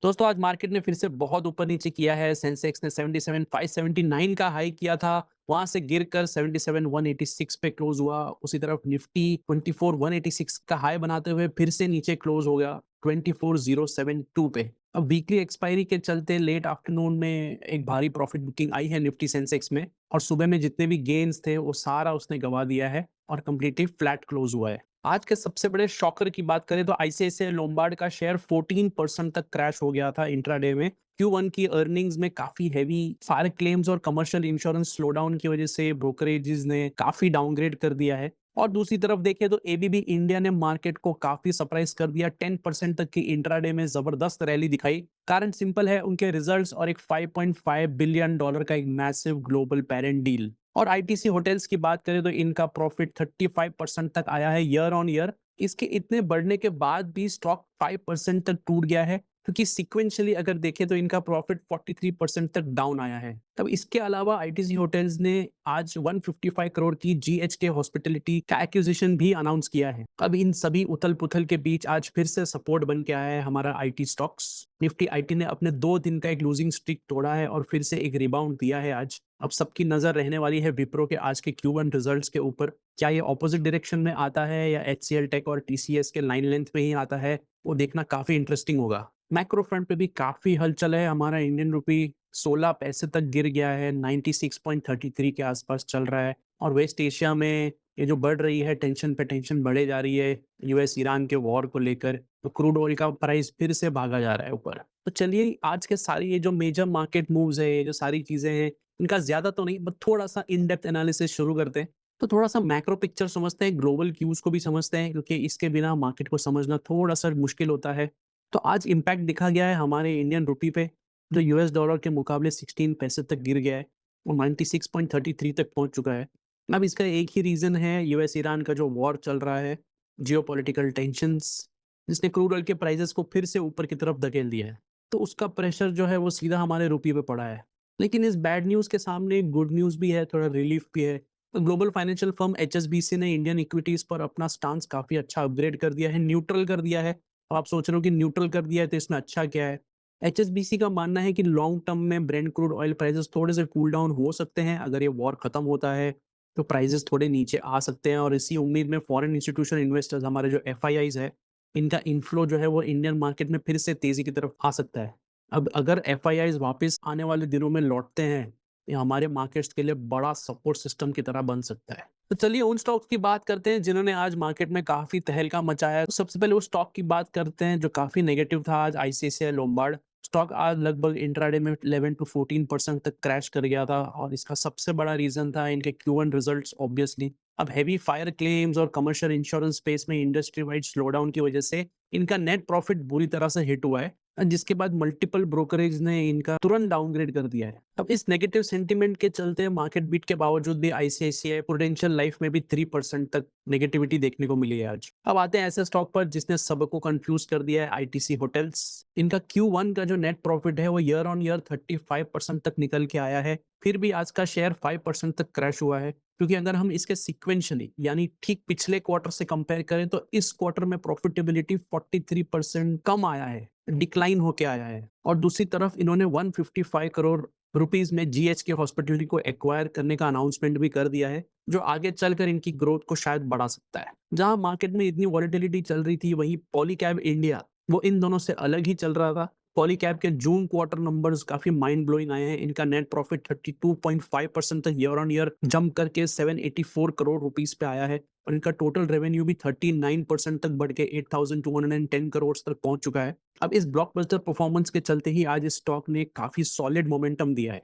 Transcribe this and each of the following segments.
दोस्तों आज मार्केट ने फिर से बहुत ऊपर नीचे किया है। सेंसेक्स ने 77,579 का हाई किया था, वहां से गिरकर 77,186 पे क्लोज हुआ। उसी तरफ निफ्टी 24,186 का हाई बनाते हुए फिर से नीचे क्लोज हो गया 24,072 पे। अब वीकली एक्सपायरी के चलते लेट आफ्टरनून में एक भारी प्रॉफिट बुकिंग आई है निफ्टी सेंसेक्स में, और सुबह में जितने भी गेन्स थे वो सारा उसने गवा दिया है और कंप्लीटली फ्लैट क्लोज हुआ है। आज के सबसे बड़े शॉकर की बात करें तो आईसीआईसीआई लोम्बार्ड का शेयर 14% तक क्रैश हो गया था इंट्राडे में। Q1 की अर्निंग्स में काफी हैवी फायर क्लेम्स और कमर्शियल इंश्योरेंस स्लोडाउन की वजह से ब्रोकरेजेस ने काफी डाउनग्रेड कर दिया है। और दूसरी तरफ देखें तो एबीबी इंडिया ने मार्केट को काफी सरप्राइज कर दिया, 10% तक की इंट्राडे में जबरदस्त रैली दिखाई। कारण सिंपल है, उनके रिजल्ट्स और एक $5.5 बिलियन का एक मैसिव ग्लोबल पेरेंट डील। और आईटीसी होटल्स की बात करें तो इनका प्रॉफिट 35% तक आया है ईयर ऑन ईयर। इसके इतने बढ़ने के बाद भी स्टॉक 5% तक टूट गया है, क्योंकि सीक्वेंशियली अगर देखें तो इनका प्रॉफिट 43% तक डाउन आया है। तब इसके अलावा आईटीसी होटल्स ने आज 155 करोड़ की जीएचके हॉस्पिटैलिटी का एक्विजिशन भी अनाउंस किया है। अब इन सभी उथल पुथल के बीच आज फिर से सपोर्ट बन के आया है हमारा आईटी स्टॉक्स। निफ्टी आईटी ने अपने 2 दिन का एक लूजिंग स्ट्रिक तोड़ा है और फिर से एक रिबाउंड दिया है आज। अब सबकी नजर रहने वाली है विप्रो के आज के Q1 रिजल्ट्स के ऊपर। क्या ये ऑपोजिट डायरेक्शन में आता है या एचसीएल टेक और टीसीएस के लाइन लेंथ में ही आता है, वो देखना काफी इंटरेस्टिंग होगा। मैक्रो फ्रंट पे भी काफी हलचल है। हमारा इंडियन रुपी 16 पैसे तक गिर गया है, 96.33 के आसपास चल रहा है। और वेस्ट एशिया में ये जो बढ़ रही है, टेंशन पे टेंशन बढ़े जा रही है यूएस ईरान के वॉर को लेकर, तो क्रूड ऑयल का प्राइस फिर से भागा जा रहा है ऊपर। तो चलिए आज के सारी ये जो मेजर मार्केट मूव्स है, ये जो सारी चीजें हैं, इनका ज्यादा तो नहीं बट थोड़ा सा इन डेप्थ एनालिसिस शुरू करते हैं। तो थोड़ा सा मैक्रो पिक्चर समझते हैं, ग्लोबल क्यूज को भी समझते हैं, क्योंकि इसके बिना मार्केट को समझना थोड़ा सा मुश्किल होता है। तो आज इम्पैक्ट दिखा गया है हमारे इंडियन रुपी पे, जो यूएस डॉलर के मुकाबले 16 पैसे तक गिर गया है और 96.33 तक पहुंच चुका है। अब इसका एक ही रीजन है, यूएस ईरान का जो वॉर चल रहा है, जियोपॉलिटिकल टेंशंस, जिसने क्रूड ऑयल के प्राइसेस को फिर से ऊपर की तरफ धकेल दिया है। तो उसका प्रेशर जो है वो सीधा हमारे रुपये पे पड़ा है। लेकिन इस बैड न्यूज़ के सामने गुड न्यूज़ भी है, थोड़ा रिलीफ भी है। तो ग्लोबल फाइनेंशियल फर्म एचएसबीसी ने इंडियन इक्विटीज़ पर अपना स्टांस काफ़ी अच्छा अपग्रेड कर दिया है, न्यूट्रल कर दिया है। अब आप सोच रहे हो कि न्यूट्रल कर दिया है तो इसमें अच्छा क्या है? एचएसबीसी का मानना है कि लॉन्ग टर्म में ब्रेंट क्रूड ऑयल प्राइसेस थोड़े से कूल डाउन हो सकते हैं। अगर ये वॉर खत्म होता है तो प्राइसेस थोड़े नीचे आ सकते हैं, और इसी उम्मीद में फॉरेन इंस्टीट्यूशनल इन्वेस्टर्स, हमारे जो एफआईआईज है, इनका इन्फ्लो जो है वो इंडियन मार्केट में फिर से तेजी की तरफ आ सकता है। अब अगर एफआईआईज वापस आने वाले दिनों में लौटते हैं, ये हमारे मार्केट्स के लिए बड़ा सपोर्ट सिस्टम की तरह बन सकता है। तो चलिए उन स्टॉक्स की बात करते हैं जिन्होंने आज मार्केट में काफी तहलका मचाया है। तो सबसे पहले उस स्टॉक की बात करते हैं जो काफी नेगेटिव था आज, आईसीआईसीआई लोम्बार्ड। स्टॉक आज लगभग इंट्राडे में 11 टू 14% तक क्रैश कर गया था, और इसका सबसे बड़ा रीजन था इनके Q1 रिजल्ट्स ऑब्वियसली। अब हेवी फायर क्लेम्स और कमर्शियल इंश्योरेंस स्पेस में इंडस्ट्री वाइड स्लोडाउन की वजह से इनका नेट प्रॉफिट बुरी तरह से हिट हुआ है, जिसके बाद मल्टीपल ब्रोकरेज ने इनका तुरंत डाउनग्रेड कर दिया है। अब इस नेगेटिव सेंटीमेंट के चलते मार्केट बीट के बावजूद भी आईसीआईसीआई प्रूडेंशियल लाइफ में भी 3% तक नेगेटिविटी देखने को मिली है आज। अब आते हैं ऐसे स्टॉक पर जिसने सबको कंफ्यूज कर दिया है, आईटीसी होटल्स। इनका Q1 का जो नेट प्रॉफिट है वो ईयर ऑन ईयर 35% तक निकल के आया है, फिर भी आज का शेयर 5% तक क्रैश हुआ है। क्योंकि अगर हम इसके सीक्वेंशियली यानी ठीक पिछले क्वार्टर से कंपेयर करें तो इस क्वार्टर में प्रॉफिटेबिलिटी 43% कम आया है, डिक्लाइन होके आया है। और दूसरी तरफ इन्होंने 155 करोड़ रुपीस में जीएचके हॉस्पिटैलिटी को एक्वायर करने का अनाउंसमेंट भी कर दिया है, जो आगे चलकर इनकी ग्रोथ को शायद बढ़ा सकता है। जहां मार्केट में इतनी वॉलेटिलिटी चल रही थी, वहीं पॉलीकैब इंडिया वो इन दोनों से अलग ही चल रहा था। पॉलीकैब के जून क्वार्टर नंबर्स काफी माइंड ब्लोइंग आए हैं। इनका नेट प्रॉफिट 32.5% तक ईयर ऑन ईयर जंप करके 784 करोड़ रुपीस पे आया है, और इनका टोटल रेवेन्यू भी 39% तक बढ़ के 8,210 करोड़ तक पहुंच चुका है। अब इस ब्लॉकबस्टर परफॉर्मेंस के चलते ही आज इस स्टॉक ने काफी सॉलिड मोमेंटम दिया है।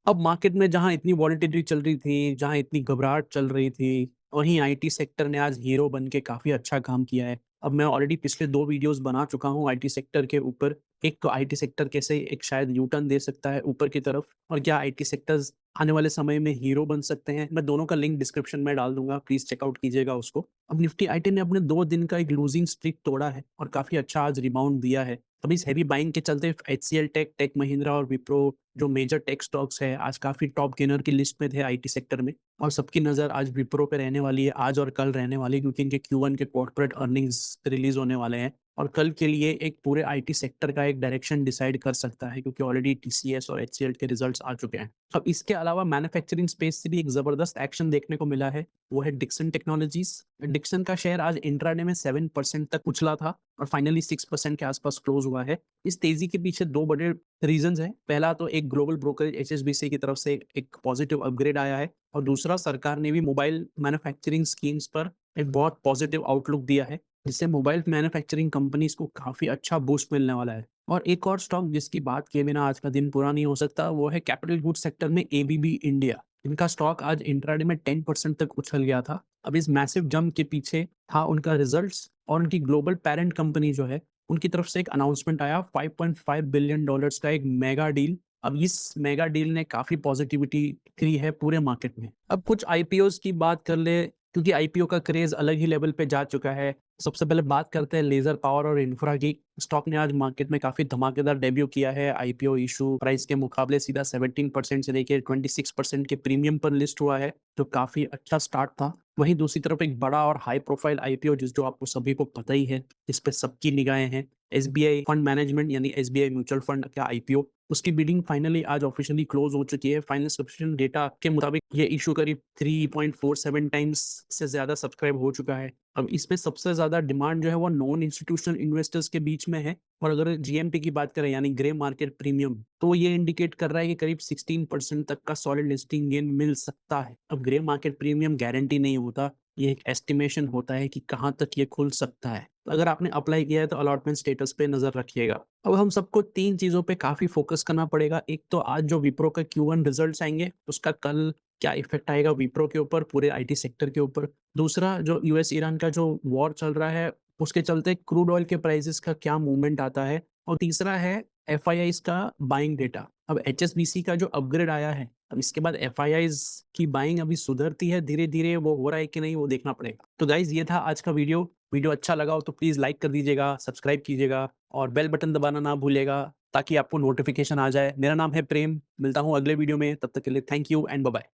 अब मार्केट में जहां इतनी वॉलेटिलिटी चल रही थी, जहां इतनी घबराहट चल रही थी, वहीं आईटी सेक्टर ने आज हीरो बन के काफी अच्छा काम किया है। अब मैं ऑलरेडी पिछले 2 वीडियोस बना चुका हूँ आईटी सेक्टर के ऊपर। एक तो आईटी सेक्टर कैसे एक शायद यू टर्न दे सकता है ऊपर की तरफ, और क्या आईटी सेक्टर्स आने वाले समय में हीरो बन सकते हैं। मैं दोनों का लिंक डिस्क्रिप्शन में डाल दूंगा, प्लीज चेकआउट कीजिएगा उसको। अब निफ्टी आईटी ने अपने 2 दिन का एक लूजिंग स्ट्रिक तोड़ा है और काफी अच्छा आज रिबाउंड दिया है। अब इस हेवी बाइंग के चलते एचसीएल टेक, टेक महिंद्रा और विप्रो जो मेजर टेक स्टॉक्स है, आज काफी टॉप गेनर की लिस्ट में थे आईटी सेक्टर में। और सबकी नजर आज विप्रो पे रहने वाली है, आज और कल रहने वाली है, क्योंकि इनके Q1 के कॉर्पोरेट अर्निंग्स रिलीज होने वाले हैं। और कल के लिए एक पूरे आईटी सेक्टर का एक डायरेक्शन डिसाइड कर सकता है, क्योंकि ऑलरेडी टीसीएस और एचसीएल के रिजल्ट्स आ चुके हैं। अब इसके अलावा मैन्युफैक्चरिंग स्पेस से भी एक ज़बरदस्त एक्शन देखने को मिला है, वो है डिक्सन टेक्नोलॉजीज़। डिक्सन का शेयर आज इंट्राडे में 7% तक उछला था और फाइनली 6% के आसपास क्लोज़ हुआ है। इस तेज़ी के पीछे 2 बड़े रीज़न्स हैं। पहला तो एक ग्लोबल ब्रोकरेज एचएसबीसी की तरफ से एक पॉजिटिव अपग्रेड आया है और दूसरा सरकार ने भी मोबाइल मैन्युफैक्चरिंग स्कीम्स पर एक बहुत पॉजिटिव आउटलुक दिया है, जिससे मोबाइल मैन्युफैक्चरिंग कंपनीज़ को काफ़ी अच्छा बूस्ट मिलने वाला है। और एक और स्टॉक जिसकी बात किए बिना आज का दिन पूरा नहीं हो सकता, वो है कैपिटल गुड्स सेक्टर में एबीबी इंडिया। इनका स्टॉक आज इंट्राडे में 10% तक उछल गया था। अब इस मैसिव जंप के पीछे था उनका रिजल्ट्स और उनकी ग्लोबल पेरेंट कंपनी जो है, उनकी तरफ से एक अनाउंसमेंट आया $5.5 बिलियन का एक मेगा डील। अब इस मेगा डील ने काफ़ी पॉजिटिविटी करी है पूरे मार्केट में। अब कुछ आईपीओज़ की बात कर ले, क्योंकि आईपीओ का क्रेज़ अलग ही लेवल पे जा चुका है। सबसे पहले बात करते हैं लेज़र पावर और इंफ्रा की। स्टॉक ने आज मार्केट में काफ़ी धमाकेदार डेब्यू किया है। आईपीओ इश्यू प्राइस के मुकाबले सीधा 17% से लेके 26% के प्रीमियम पर लिस्ट हुआ है, जो काफ़ी अच्छा स्टार्ट था। वहीं दूसरी तरफ एक बड़ा और हाई प्रोफाइल आईपीओ जो आपको सभी को पता ही है, इस पे सबकी निगाहें हैं। एसबीआई फंड मैनेजमेंट यानी एसबीआई म्यूचुअल फंड का आईपीओ, उसकी बिडिंग फाइनली आज ऑफिशियली क्लोज हो चुकी है। फाइनल सब्सक्रिप्शन डेटा के मुताबिक ये इशू करीब 3.47 टाइम्स से ज़्यादा सब्सक्राइब हो चुका है। अब इसमें सबसे ज़्यादा डिमांड जो है वो नॉन इंस्टीट्यूशनल इन्वेस्टर्स के बीच में है और अगर जीएमपी की बात करें यानी ग्रे मार्केट प्रीमियम, तो ये इंडिकेट कर रहा है कि करीब 16% तक का सॉलिड लिस्टिंग गेन मिल सकता है। अब ग्रे मार्केट प्रीमियम गारंटी नहीं होता, ये एक एस्टिमेशन होता है कि कहाँ तक ये खुल सकता है। तो अगर आपने अप्लाई किया है तो अलॉटमेंट स्टेटस पे नज़र रखिएगा। अब हम सबको 3 चीज़ों पे काफ़ी फोकस करना पड़ेगा। एक तो आज जो विप्रो का Q1 रिजल्ट्स आएँगे, उसका कल क्या इफ़ेक्ट आएगा विप्रो के ऊपर, पूरे आईटी सेक्टर के ऊपर। दूसरा, जो यूएस ईरान का जो वॉर चल रहा है, उसके चलते क्रूड ऑयल के प्राइसेज़ का क्या मूवमेंट आता है। और तीसरा है एफआईआईज़ का बाइंग डेटा। अब एचएसबीसी का जो अपग्रेड आया है, अब इसके बाद एफआईआईज़ की बाइंग अभी सुधरती है धीरे-धीरे, वो हो रहा है कि नहीं वो देखना पड़ेगा। तो गाइज़ ये था आज का वीडियो। वीडियो अच्छा लगा हो तो प्लीज़ लाइक कर दीजिएगा, सब्सक्राइब कीजिएगा और बेल बटन दबाना ना भूलिएगा, ताकि आपको नोटिफ़िकेशन आ जाए। मेरा नाम है प्रेम, मिलता हूँ अगले वीडियो में, तब तक के लिए thank you and bye bye.